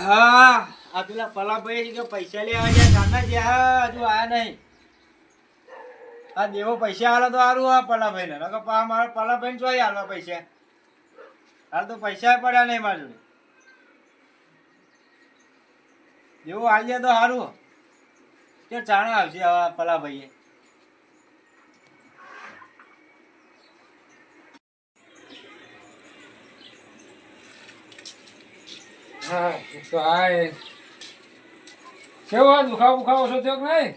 હા આ પેલા પલાભાઈ કે પૈસા લેવા ગયા સામે જ્યાં હજુ આયા નહીં. આ દેવો પૈસા હાલો તો સારું આ પલાભાઈ ને મારા પલાભાઈ ચોઈ હાલવા પૈસા હાલ તો પૈસા પડ્યા નહીં મારી જોડે. દેવું હાલ જાય તો સારું કે ચાણા આવશે હવે પલાભાઈએ. હા તો આ કેવો દુખાવો બુખાવો ઓછો થયો કે નહીં?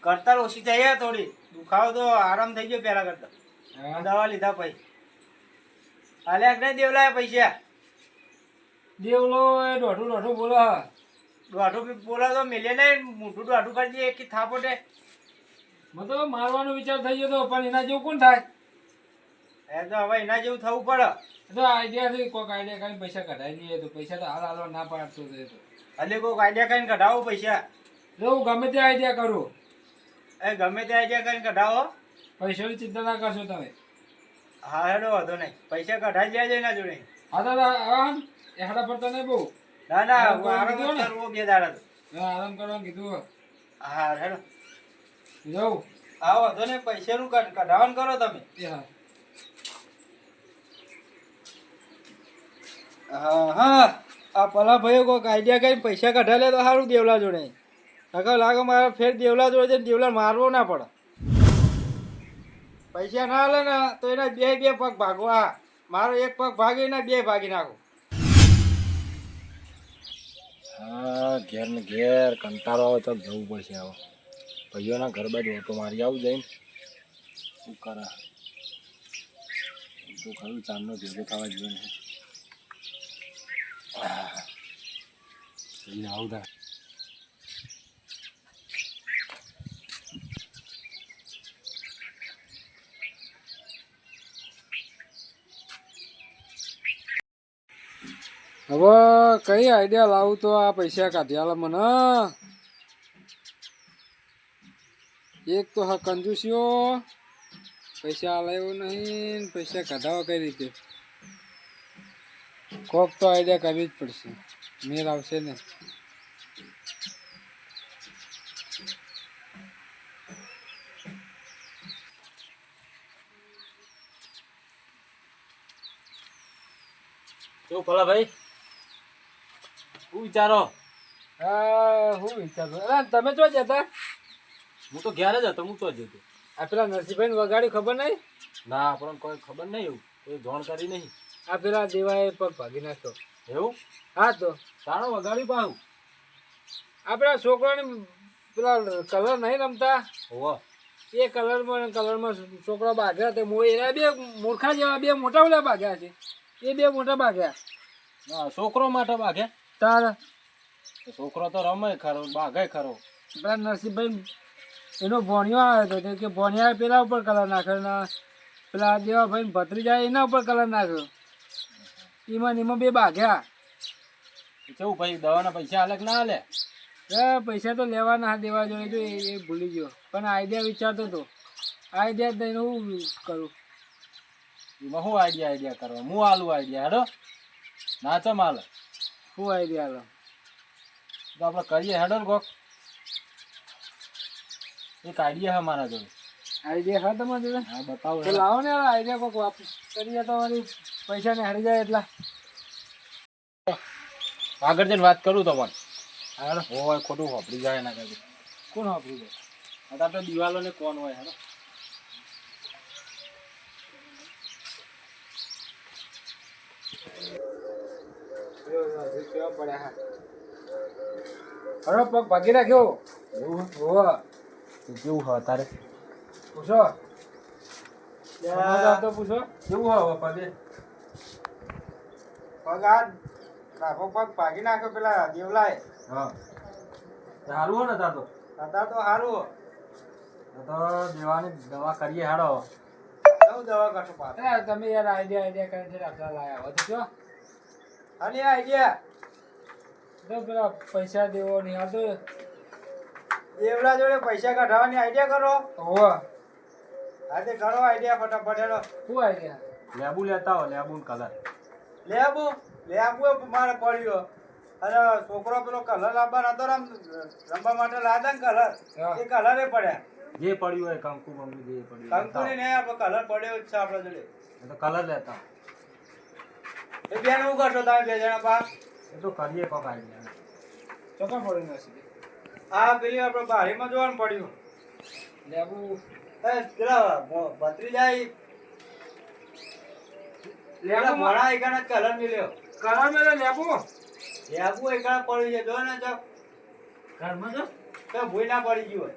કરતા ઓછી થઈ ગયા થોડી. દુખાવો તો આરામ થઈ ગયો પેલા કરતા. દવા લીધા પછી હાલ્યા નહીં દેવલાયા પૈસા. દેવલો એ દોઢું બોલો. દોઢું બોલા તો મિલે નહીં. મોટું દોઢું કરી દઈએ કે થાપોટે. મને તો મારવાનો વિચાર થઈ ગયો તો પણ એના જેવું કોણ થાય? એ તો હવે એના જેવું થવું પડે. તો આઈડિયા થી કોઈક આઈડિયા કરીને પૈસા કઢાવી દઈએ તો પૈસા તો હાલ હાલવા ના પાડતો તો એટલે કોઈક આઈડિયા કરીને કઢાવો પૈસા. જો હું ગમે તે આઈડિયા કરું. એ ગમે તે આઈડિયા કરીને કઢાવો. પૈસાની ચિંતા ના કરશો તમે. હા હેડો વાંધો નહીં. પૈસા કઢાઈ જાય છે એના જોડે. હા દાદા એહડા પડતા નહીં બહુ. ના ના આરામ કરવો બે દાડા તો. આરામ કરવાનું કીધું. હા હેડો જવું. હા વાંધો નહીં. પૈસાનું કઢાવાનું કરો તમે. હા હા આ પલા ભાઈઓ કોઈક આઈડિયા કરીને પૈસા કઢા લે તો સારું દેવલા જોડે. નકર લાગે મારે ફેર દેવલા જોડે જઈને દેવલા મારવો ના પડે. પૈસા ના હાલે ને તો એના બે પગ ભાગવા. મારો એક પગ ભાગી ને બે ભાગી નાખો. હા ઘેર ને ઘેર કંટાળો આવે તો જવું પડશે. હવે ભાઈઓના ઘર બાજુ ઓટો મારી આવું જઈને શું કરે તો ખરું ચાંદનો ભેગો થવા જોઈએ ને આવું થાય. હવે કઈ આઈડિયા લાવું તો આ પૈસા કાઢી આલે મને. એક તો હા કંજૂસીઓ પૈસા આલાયો નહીં. પૈસા કાઢાવા કઈ રીતે? કોક તો આઈડિયા કરવી જ પડશે. મેર આવશે ને. કેવું ભલા ભાઈ શું વિચારો? હું વિચારતો અરે તમે ચો જતા? હું તો ઘેર જ હતો. હું તો જ હતો. આ પેલા નરસિંહભાઈ વગાડી ખબર નહીં? ના આપણને કોઈ ખબર નહીં. એવું કોઈ જાણ કરી નહીં. આ પેલા દેવાએ પગ ભાગી નાખ્યો. એવું? હા તો સારો વગાડ્યું પાછું. આ પેલા છોકરાને પેલા કલર નહીં રમતા હોવ એ કલરમાં છોકરા ભાગ્યા તે એના બે મૂર્ખા જેવા બે મોટા ઓલા ભાગ્યા છે. એ બે મોટા ભાગ્યા. ના છોકરો માટે ભાગે. તારા છોકરો તો રમે ખરો ભાગે ખરો. પેલા નરસિંહભાઈ એનો ભોણિયો આવ્યો હતો કે ભોણિયા પેલા ઉપર કલર નાખ્યો ને પેલા દેવાભાઈ ભત્રીજા એના ઉપર કલર નાખ્યો. એમાં બે ભાગ્યા. કેવું ભાઈ દવાના પૈસા હાલે કે ના હાલે? પૈસા તો લેવાના દેવા જોઈએ તો એ ભૂલી ગયો. પણ આઈડિયા વિચારતો હતો. આઈડિયા દઈને હું કરું? એમાં શું આઈડિયા કરવા? હું આલું આઈડિયા. હેડો ના ચમ હાલે. શું આઈડિયા હાલો? તો આપણે કરીએ. હેડો ને કોક એક આઈડિયા છે મારા જોડે. આઈડિયા હા તમારા જોડે? હા બતાવો. તો લાવો ને આઈડિયા કોક વાપસ કરીએ તો વળી પૈસા ને હારી જાય એટલા. આગળ જઈને વાત કરું તો પણ હાલો હોય ખોટું વાપરી જાય ના કઈ. કોણ વાપરી જાય? અત્યારે તો દિવાલો ને કોણ હોય. હેડો હરો પગ ભાગી નાખ્યો. એવું હોવા કેવું હોય તારે? પૂછો તો પૂછો કેવું હોય પગે? પગ આ નાખો પગ ભાગી નાખ્યો પેલા દેવલાએ. હા સારું હોય ને તાર તો? અત્યારે તો સારું. તો દેવાની દવા કરીએ. હેડો શું દવા કરશો પાછા? તમે યાર આઈડિયા કરીને આટલા લાયા હો તો અને આઈડિયા જો પેલા પૈસા દેવો નહીં આ તો દેવલા જોડે પૈસા કાઢવાની આઈડિયા કરો. હોવા હા તે કરો આઈડિયા ફટાફટ. હેડો શું આઈડિયા? લેબુ લેતા હો. લેબુ કલર લેબુ મારે પડ્યો. અરે છોકરો પેલો કલર લાવવાનો હતો ને, રમવા માટે લાવ્યા ને કલર, હા. એ કલરે પડ્યા. જે પડ્યું હોય કંકુ બંકુ જે પડ્યું કંકુની ને આપણે કલર પડ્યો જ છે આપણા જોડે. એ તો કલર લેતા એ બેન શું કરશો તમે બે જણા પા? એ તો કરીએ કોક આવી ચોકા પડી નથી આ પેલી આપણે બારીમાં જોવાનું પડ્યું. લેબુ એ પેલા ભત્રીજા ઈ પેલા ભોળા એકાના જ કલર મિલ્યો. કલર મેલે લેબુ લેબુ એકાના પડ્યું છે, જો ને જો ઘરમાં જો તો ભૂઈ ના પડી ગયું હોય.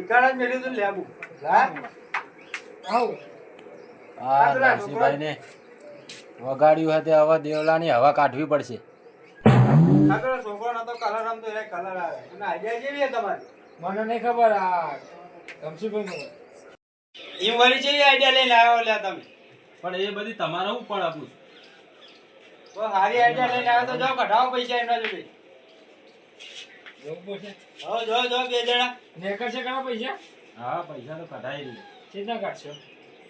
એકાના જ મેલ્યું હતું ને લેબુ. હા આવ હા નરસિંહભાઈ ને વગાડ્યું હતું હવે દેવલાની હવા કાઢવી પડશે આ પેલો છોકરો નતો કલર રમતો એટલે કલર આવે. અને આઈડિયા જેવી છે તમારી. મને નહીં ખબર આ ધમસીભાઈ ઈ વળી જેવી આઈડિયા લઈને આવ્યો લ્યા તમે. પણ એ બધી તમારે શું પણ આપું તો સારી આઈડિયા લઈને આવ્યો તો જાઓ કઢાવો પૈસા એમના જોડે. જોવું પડશે હવે જો જો બે જણા નેકર છે ઘણા પૈસા હા પૈસા તો કઢાઈ દઈએ કેટલા કાઢશો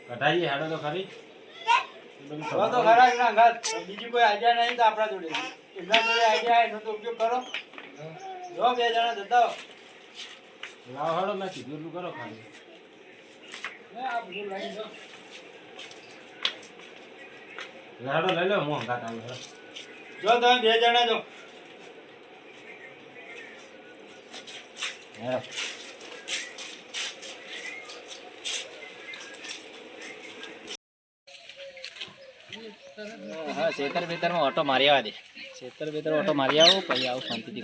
કઢાઈએ હેડો તો ખરી હવે તો ખરા એના ઘર બીજી કોઈ આઈડિયા નહીં તો આપણા જોડે. એમના જોડે આઈડિયા એનો તો ઉપયોગ કરો. જો બે જણા જતા હો. લાવ હેડો મેં કીધું એટલું કરો ખાલી આ બધું લઈ જાઓ હેડો લઈ લો હું હંગાત આવું હેડો જો તમે બે જણા જો. હેડો હા ખેતર બેતરમાં ઓટો મારી આવવા દે ખેતર બેતર ઓટો મારી આવો પછી આવું શાંતિથી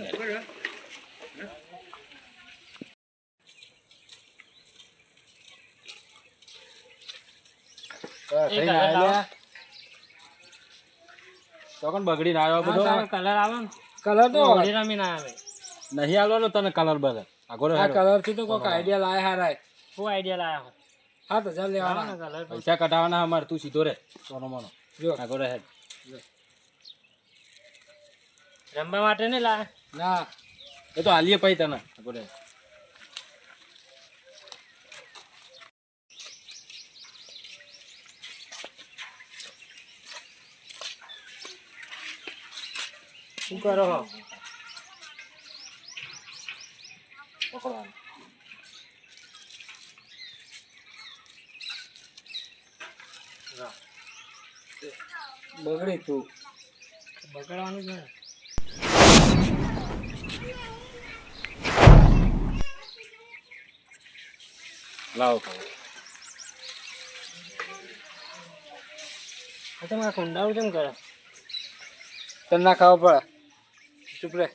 ઘરે થઈને આયા ચોકન બગડીને આવ્યો બધો કલર આવે ને કલર તો હોળી રમી ના આવે નહીં આવવાનો તને કલર બદલ આગો આ કલર થી તો કોઈક આઈડિયા લાય હારાય શું આઈડિયા લાયા હા તો ચાલ હોય લેવાના કલર પૈસા કઢાવવાના અમારે તું સીધો રે સોનો મોનો જો આગો રે હેડ રમવા માટે નહીં લાયા ના એ તો હાલીએ પૈ તને આગો રે શું કરો હો પકડવાનું બગડી તું બગડવાનું છે ને લાવો ખાવ તમે આ કુંડાળું કેમ કરો તને ના ખાવા પડે ચૂપ રે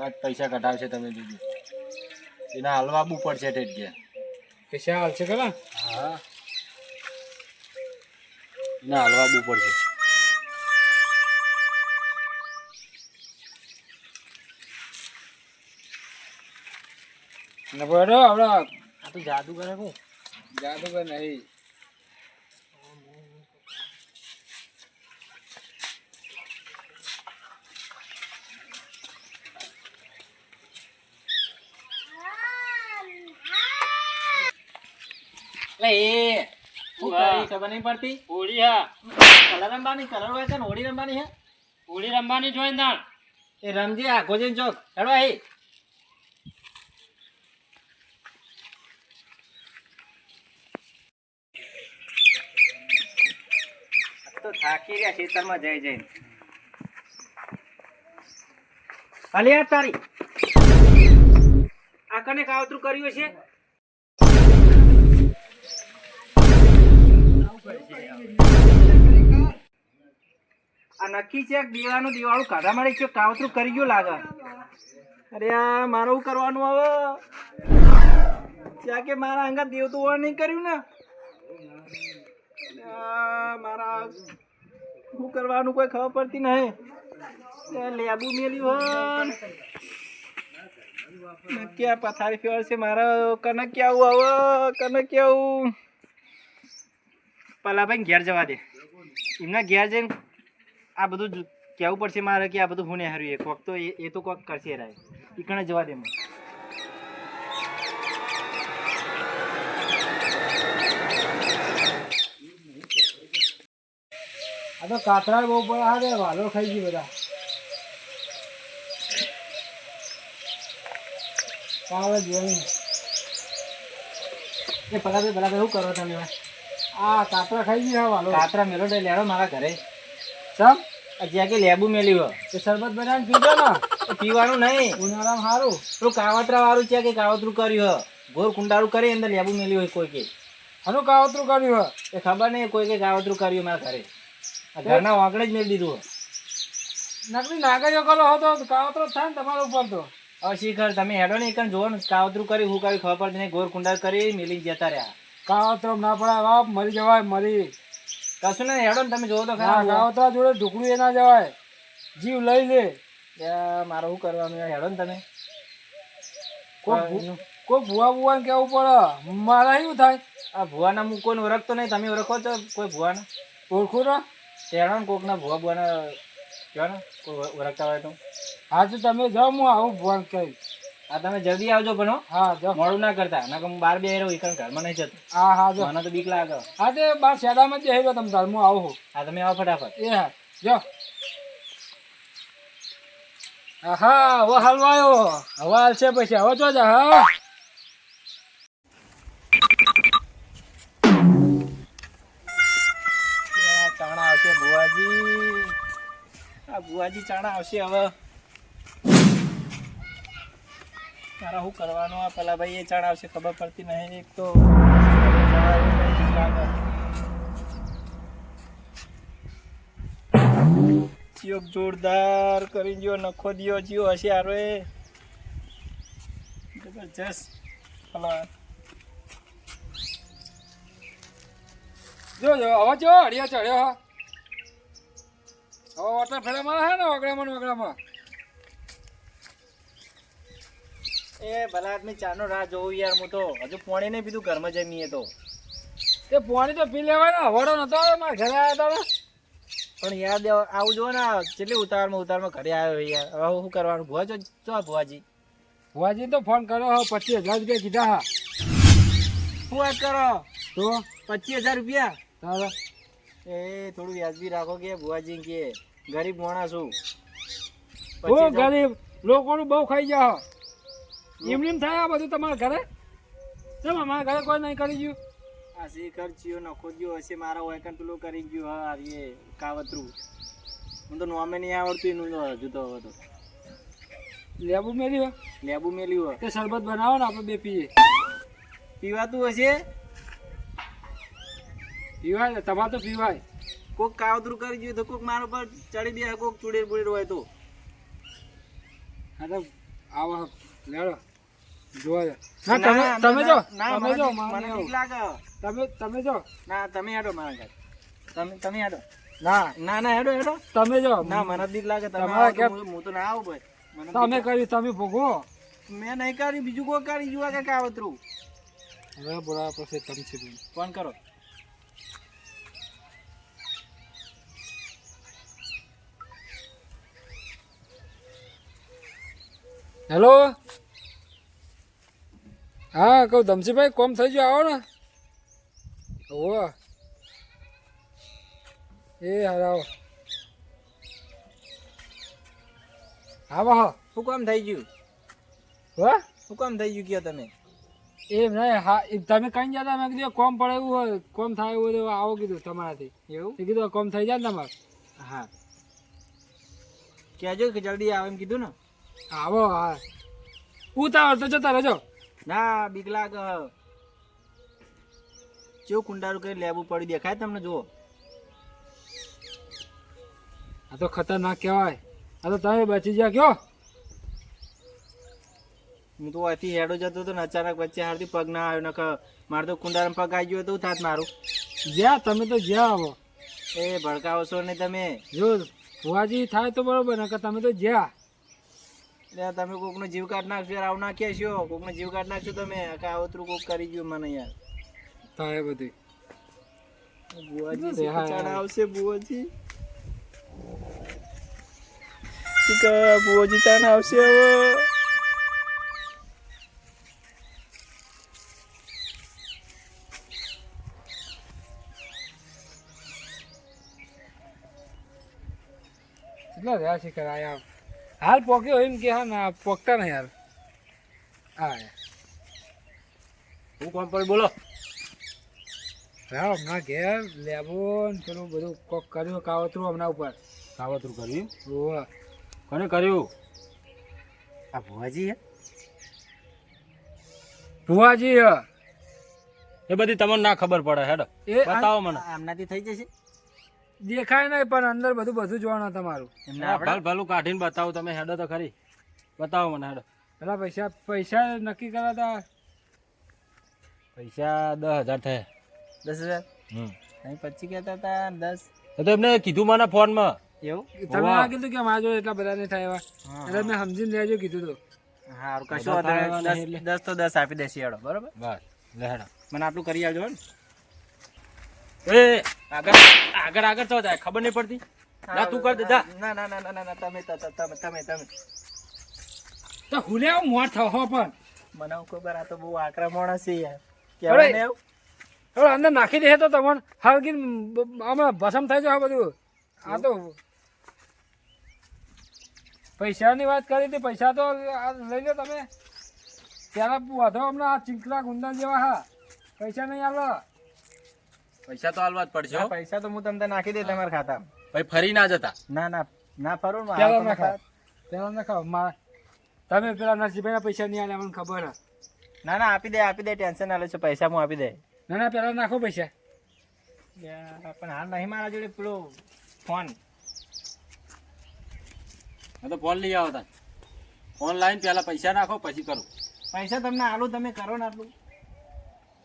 આજ પૈસા કઢાવશે તમે જોજો એના હાલવા બુ પડશે ટેટ ગયા પૈસા હાલશે ખરા હા એના હાલવા બુ પડશે ને બરો આપડા આ તો જાદુ કરે હું જાદુગર નહીં એ શું કરી ખબર નહીં પડતી? હોળી હા કલર રમવાની કલર હોય છે ને હોળી રમવાની હે. હોળી રમવાની જોઈને તાણ એ રમજી આખો જઈને ચોક હેડો આઈ. તો થાકી ગયા ખેતરમાં જઈ જઈને. અલી આ તારી આ કને કાવતરું કર્યું છે. આ નક્કી છે દિવાળું દિવાળું કાઢા મળે છે કાવતરું કરી ગયું લાગે. અરે આ મારે શું કરવાનું હવે? ત્યાં કે મારા અંગા દેવ તો નહીં કર્યું ને. મારા શું કરવાનું કોઈ ખબર પડતી નહીં. લેબુ મેલ્યું નક્કી આ પથારી ફેવર છે મારા કને કેવું હવે કને કેવું. પલાભાઈ ઘેર જવા દે. એમના ઘેર જઈને આ બધું કહેવું પડશે મારે કે આ બધું હું ને હાર્યું. એક વખત તો એ તો કોક કરશે રાય. ઈકણે જવા દે મને. આ તો કાતરા બહુ પડે હા રે વાલો ખાઈ ગઈ બધા કાવે જોઈ એ ભલા શું કરો તમે? આ કાતરા ખાઈ ગઈ હા વાલો કાતરા મેલો તો લેડો મારા ઘરે. સમ જ્યાં કે લેબુ મેલ્યું એ શરબત બનાવીને પીધો ને પીવાનું નહીં. ઉનાળામાં સારું પેલું કાવતરા વાળું છે કે કાવતરું કર્યું હ ગોર કુંડાળું કરી અંદર લેબુ મેલ્યું હોય કોઈ કે. આનું કાવતરું કર્યું એ ખબર નહીં કોઈ કે કાવતરું કર્યું મારા ઘરે. આ ઘરના વાંકડે જ મેળ દીધું. નકલી નાગરીઓ કરો હતો કાવતરો થાય ને તમારા ઉપર તો હવે શીખર તમે હેડો ને એકણ જોવો ને કાવતરું કર્યું હું કર્યું ખબર પડતી નહીં. ગોર કુંડાળ કરી મેલી જતા રહ્યા. કાવતરો ના પડાય બાપ મરી જવાય મરી કશું ને હેડો ને તમે જોવો તો ના ખરા. કાવતરા જોડે ઢુકડું એ ના જવાય જીવ લઈ લે મારે શું કરવાનું હેડો ને તમે. કોઈ ભૂવા ભૂવાને કેવું પડે મારા શું થાય આ ભુવાના હું કોઈને ઓળખતો નહીં. તમે ઓળખો છો કોઈ ભુવાના? ઓળખું ને હેડો ને કોકના ભુવા ભુવાના કહો ને કોઈ ઓળખતા હોય તો. હા તો તમે જાઓ હું આવું ભૂવાને કહી આ તમે જલ્દી આવજો પણ હો. હા જાઓ મોડું ના કરતા ના કે હું બહાર બે રહ્યો એકણ ઘરમાં નહીં જતો. હા હા જો મને તો બીક લાગે. હા તે બાર શેડામાં જ જઈ તમે તાર હું આવું હા તમે આવો ફટાફટ. એ હા જો હા હવે હલવાયો હવે હાલશે પછી હવે જો જા હા ચાણા આવશે ભુવાજી. આ ભુવાજી ચાણા આવશે હવે. તારા શું કરવાનું? આ પેલા ભાઈ એ ચાણા આવશે ખબર પડતી નહીં. એક તો ચિયોક જોરદાર કરી ગયો નખો દિયો જીઓ હશે આરો એ જબરજસ્ત. પેલા જો જો હવે જો હડિયા ચડ્યો હા હવે વોટર ફેરામાં હે ને વગડામાં એ ભલા આદમી ચાનો રાહ જોઉં યાર. હું તો હજુ પાણી નહીં પીધું ઘરમાં જમીએ તો. તે પાણી તો પી લેવાય ને હવાડો નતો આવ્યો મારા ઘરે આવ્યા હતા પણ યાદ આવું જો ને કેટલી ઉતારમાં ઘરે આવ્યો યાર. હવે શું કરવાનું? ભુવા જો ભુવાજી ભુવાજી તો ફોન કર્યો હા 25,000 રૂપિયા કીધા હા શું વાત કરો? તો 25,000 રૂપિયા? તારે એ થોડું વ્યાજબી રાખો કે ભુવાજી કે ગરીબ માણસ છું. ઓ ગરીબ લોકોનું બહુ ખાઈ જાઓ એમની થાય આ બધું તમારા ઘરે કેમ અમારા ઘરે કોઈ નહીં કરી ગયું આ શિખર ચિયો નખો ગયો હશે મારા વાયકન પેલું કરી ગયું. હા એ કાવતરું હું તો નોમે નહીં આવડતું એનું તો હજુ તો હવે તો લેબુ મેલ્યું લેબુ મેલ્યું હોય તે શરબત બનાવો ને આપણે બે પીએ પીવાતું હશે. પીવાય તમારે તો પીવાય કોક કાવતરું કરી ગયું તો કોક મારા પર ચડી બે કોક ચૂડેર બુડેર હોય તો. હા તો આવો લેડો જોવા ના તમે જો તમે જો મને બીક લાગે. તમે જો ના તમે હેડો મારા ઘરે. તમે હેડો. ના ના હેડો તમે જો ના મને બીક લાગે. તમારા તમે હું તો ના આવું ભાઈ. મને તમે કરી તમે ભોગવો મેં નહીં કર્યું બીજું કોઈ કરી જોવા કે કાવતરું. હવે બોલા પછી તમે છે ફોન કરો. હેલો હા કહું ધમસીભાઈ કોમ થઈ ગયો આવો ને ઓ એ હાર આવો આવો હા શું કામ થઈ ગયું? હા શું કામ થઈ ગયું કયો તમે? એમ નહીં હા તમે કઈ જતા મેં કીધું કોમ પડે એવું હોય કોમ થાય એવું હોય આવો કીધું તમારાથી એવું? એ કીધું કોમ થઈ જાય ને તમારે હા કહેજો કે જલ્દી આવે એમ કીધું ને. આવો હા ઉતાવળ તો જતા રહેજો ના બીક લાગે. કેવું કુંડારું કરી લેવું પડી દેખાય તમને? જુઓ આ તો ખતરનાક કહેવાય. આ તો તમે બચી ગયા કયો હું તો અહીંથી હેડો જતો હતો ને અચાનક વચ્ચે હારથી પગ ના આવ્યો. નકર મારે તો કુંડારામાં પગ આવી ગયો તો થાત મારું. જ્યાં તમે તો જ્યાં આવો એ ભડકાવો છો ને તમે. જો ભુવાજી થાય તો બરોબર નકર તમે તો જ્યાં એટલે તમે કોકનો જીવ કાઢ નાખશો યાર. આવું ના કહેશો કોકનો જીવ કાઢ નાખશો તમે. કાવતરું કોક કરી ગયું મને યાર. થાય બધું બુઆજી ચાડા આવશે. બુઆજી બુઆજી ચાના આવશે હવે. એટલે રહ્યા છે કરાયા હાલ પોક્યો એમ કે હા ના પોકતા નહીં હાલ હા હું કોમ પર બોલો. રાવ હમણાં ઘેર લેબો ને પેલું બધું કોક કર્યું કાવતરું હમણાં ઉપર કાવતરું કર્યું? ઓહ કોને કર્યું? આ ભુવાજી હે? ભુવાજી હ. એ બધી તમને ના ખબર પડે. હેડો એ બતાવો મને. આમનાથી થઈ જશે? દેખાય નહીં પણ અંદર બધું જોવાનું તમારું એમને ભલ ભલું કાઢીને બતાવો. તમે હેડો તો ખરી. બતાવો મને. હેડો. પેલા પૈસા નક્કી કર્યા હતા પૈસા 10,000 થયા. 10,000? હમ. અહીં 25 કહેતા હતા 10. એ તો એમને કીધું મને ફોનમાં. એવું? તમે હોવા. ના કીધું કે મારા જોડે એટલા બધા નહીં થાય એવા હા, એટલે મેં સમજીને લેજો કીધું તો હારું, કશું બધા વાંધો થાય એવા નહીં. નહીં 10 તો 10 આપી દેશે હેડો, બરોબર? બસ લે હેડો. મને આટલું કરી આવજો ને. એ આગળ આગળ આગળ તો જાય ખબર નહીં પડતી. ના તું કર દે જા. ના ના ના ના ના, તમે તો હુલે મોર થવો પણ મને ખબર, આ તો બહુ આકરા માણસ છે યાર. અરે. કહેવાય ને એવું? હવે અંદર નાખી દે તો તમને હળગીને હમણાં ભસમ થઈ જાય બધું આ તો પૈસાની વાત કરી હતી. પૈસા તો આ લઈ લો તમે ત્યારે વધો હમણાં આ ચીંકલા ગુંદા જેવા હા પૈસા નહીં આલો પૈસા તો હાલવા જ પડશે આ હો. પૈસા તો હું તમને નાખી દે તમારા ખાતામાં. ભાઈ ફરી ના જતા. ના ના ના ફરું ને, પેલા આ ના તો ખાવ પેલા ના ખાવ તમે પેલા નરસિંહભાઈના પૈસા નહીં આલે મને ખબર હે. ના ના આપી દે, ટેન્શન ના લે છે. પૈસા હું આપી દે. ના ના પેલા નાખો પૈસા પણ હાલ નહીં મારા જોડે પેલો ફોન. હા તો ફોન લઈ આવો તા. ફોન લાઈન પેલા પૈસા નાખો પછી કરું. પૈસા તમને આલું, તમે કરો ને આટલું.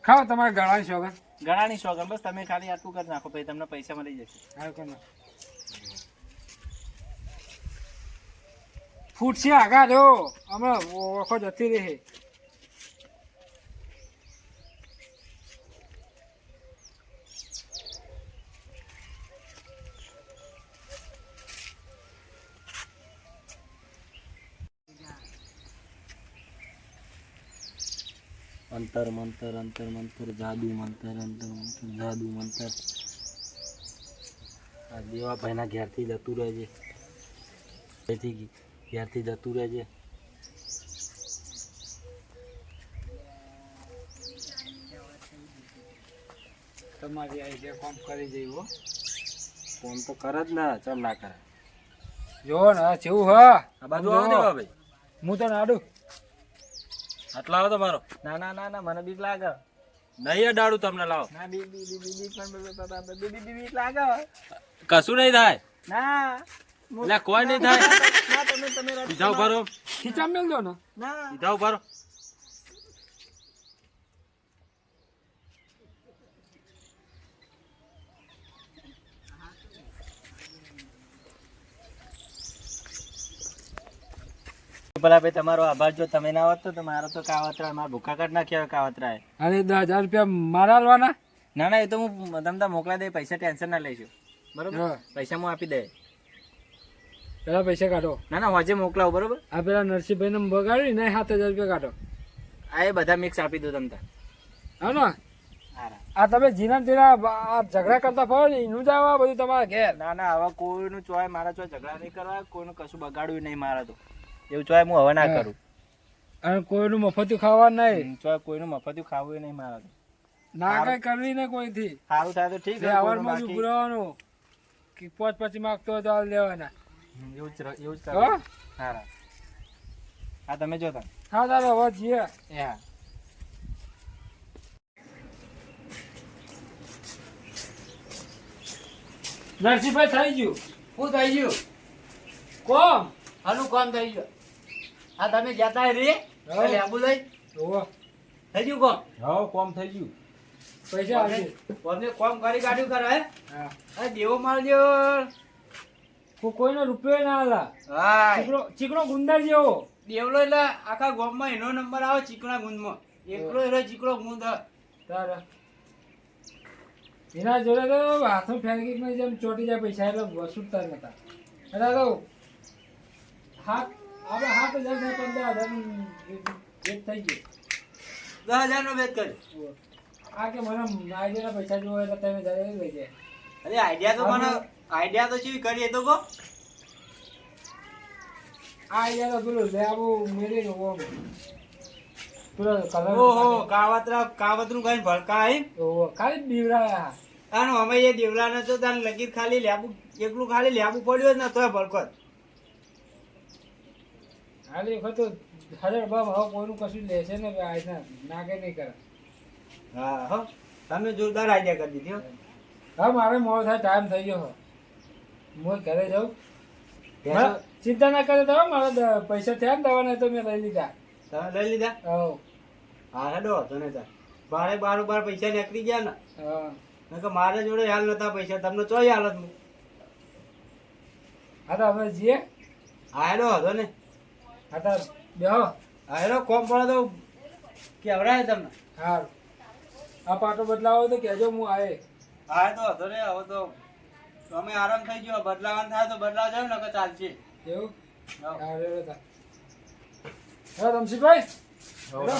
ખાઓ તમારે ગળાની શોગન ગળાની શોગન, બસ તમે ખાલી આટલું કરી નાખો, પછી તમને પૈસા મળી જશે. હા કોણ ફૂટશે આગા જો હમણાં ઓખો જતી રહે અંતર મંતર અંતર મંતર જાદુ મંતર અંતર મંતર જાદુ મંતર. આ દેવાભાઈના ઘેરથી જતું રહેજે. ઘેરથી જતું રહેજે. તમારી આઈડિયા કોમ કરી જઈ હો ફોન તો કરે જ ને, ચમ ના કરે. જો ને આ જેવું હા આ બાજુ આવો દેવાભાઈ. હું તો નાડું આટલા આવો તમારો. ના ના ના ના, મને બીક લાગે. નહીં ડાળું તમને લાવો. ના બીક લાગે. કશું નહીં થાય. ના એટલે કોઈ નહીં થાય. ના તમે સીધા ઉભા રહો. ખીચા મેલ દો ને ના સીધા ઉભા રહો. પેલા ભાઈ તમારો આભાર. જો તમે ના હોત તો મારો તો કાવતરા, મારા ભૂખા કાઢ નાખ્યા કાવતરા. અરે 10,000 રૂપિયા મારા આલવાના ના ના, એ તો હું તમને મોકલા દે. પૈસા ટેન્શન ના લઈશું, બરોબર? હા. પૈસા હું આપી દે. પેલા પૈસા કાઢો ના ના, હોજે મોકલાવું, બરોબર? આ પેલા નરસિંહભાઈને બગાડી ને 7,000 રૂપિયા કાઢો આ એ બધા મિક્સ આપી દો તમને. હા ને હારા. આ તમે જીના તેના આ ઝઘડા કરતા ફરો ને એનું જ આવા બધું તમારા ઘેર ના ના, હવે કોઈનું ચોય મારા ચોય ઝઘડા નહીં કરવા, કોઈનું કશું બગાડવું નહીં મારા તો. એવું ચોય હું હવે ના કરું. અને કોઈનું મફતું ખાવા નહીં ચોય કોઈનું મફતું ખાવું નહીં મારા તો. ના કઈ કરવી ને કોઈથી સારું થાય તો ઠીક. આવડમાં જ ઉભું રહેવાનું કે 5-5 માગતો હોય તો હાલ દેવાના એવું જ હો કરું. હારા. હા તમે જો તમે. હા ચાલો હવે જઈએ એ હા. નરસિંહભાઈ થઈ ગયું શું થઈ ગયું? કોમ આનું કામ થઈ ગયું? આ તમે જતા રે હા. લેબુ લઈ ઓહો થઈ ગયું કોમ? હા કોમ થઈ ગયું. પૈસા આવશે કોમને કોમ કરી કાઢ્યું કરે હે? હા આ દેવો મારજો. કોઈનો રૂપિયો ના આલા હા ચીકણો ગુંદર જેવો દેવલો એટલે આખા ગામમાં એનો નંબર આવે ચીકણા ગુંદમાં. એકલો એનો ચીકણો ગુંદ હે. તારા એના જોડે તો હાથમાં ફેંકી જેમ ચોટી જાય પૈસા એટલે વસૂલતા નતા એટલે તો હાથ આપણે 7,000 ને 15,000 ભેટ થઈ ગયો 10,000 નો ભેદ કર્યો. આ કે મને આઈડિયાના પૈસા જોવે તો તમે જયારે લઈ જાય અરે આઈડિયા તો મને આઈડિયા તો ચેવી કરી એ તો કહો. આ યાર પેલું લેબુ મેરી નો ઓમ પેલો કલર ઓહો કાવતરું કઈ ભડકા આવી ઓહો ખાલી બીવરાયા તાનો અમે એ દેવલા નતો તાન લગીર ખાલી લેબુ એકલું ખાલી લેબુ પડ્યો જ ને તોય ભડકો જ. હાલી વખત હજાર બાપ હવે કોઈનું કશું લેશે ને આયના નાગે નહીં કરે હા હો તમે જોરદાર આઈડિયા કરી દીધી હો. હા મારે મોડો થાય ટાઈમ થઈ ગયો હો હું ઘરે જાઉં ભેંસો- ચિંતા ના કરે તો મારા પૈસા થયા ને દવાના તો મેં લઈ લીધા તમે લઈ લીધા હવ હા હેડો હતો ને તાર બારે બાર પૈસા નીકળી ગયા ને હા નકર મારા જોડે હાલ નતા પૈસા તમને ચોય હાલત હું. હા તો હવે જઈએ હા હેડો હતો ને હા તો બેહો હા હેડો કોમ પડે તો કેવડાય તમને. હા આ પાટો બદલાવો તો કહેજો હું આવે હા તો હતો ને હવે તો તમે આરામ થઈ ગયો બદલાવાનું થાય તો બદલાવ જાવ ને કે ચાલશે. એવું હા. હા રમશીભાઈ હવે